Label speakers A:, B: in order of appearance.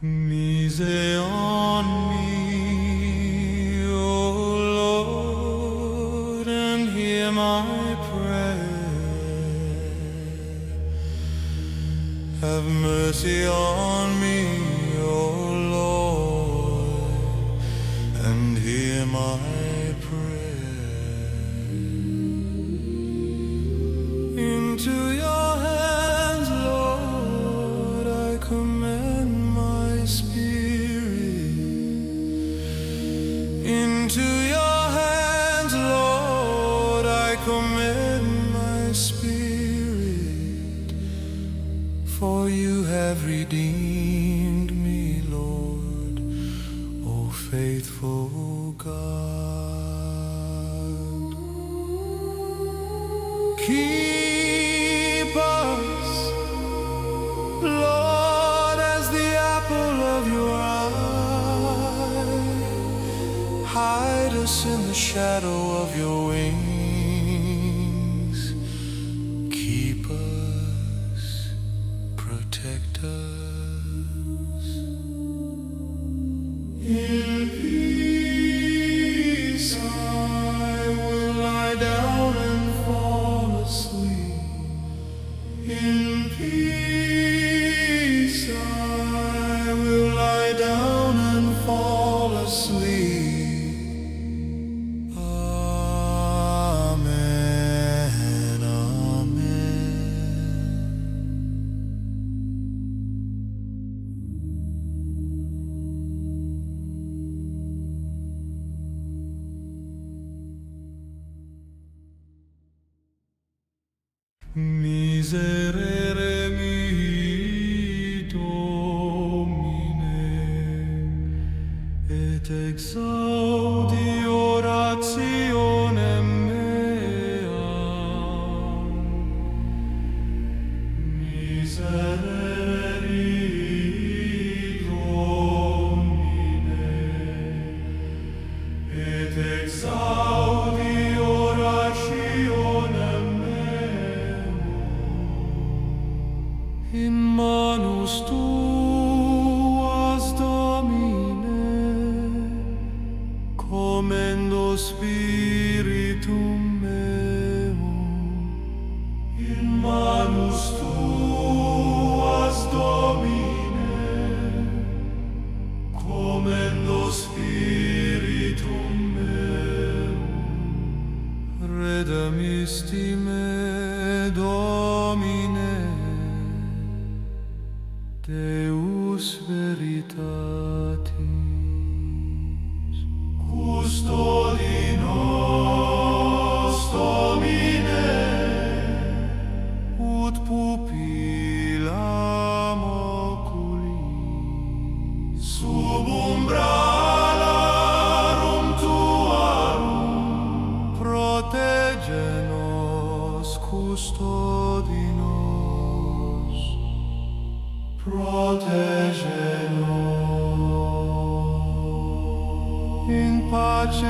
A: Mise on me, O Lord, and hear my prayer. Have mercy on me, O Lord, and hear my prayer. Into your hands, Lord, I commend my spirit. Into your hands, Lord, I commend my spirit. For you have redeemed me, Lord, O faithful God. Keep us, Lord, as the apple of your eye. Hide us in the shadow of your wings. Keep us, protect us. In peace I will lie down and fall asleep. In peace I will lie down and fall asleep. Amen, amen. Miserere mihi Domine, et exaudi orationem meam. Miserere mihi Domine, et exaudi orationem meam. In manus tuas, Domine, commendo spiritum meum. In manus tuas, Domine, commendo spiritum meum. Redemisti me, Domine, Deus veritatis. Custodi nos, Domine, ut pupillam oculi. Sub umbralarum tuarum protege nos, custodi nos. Protege nos. In pace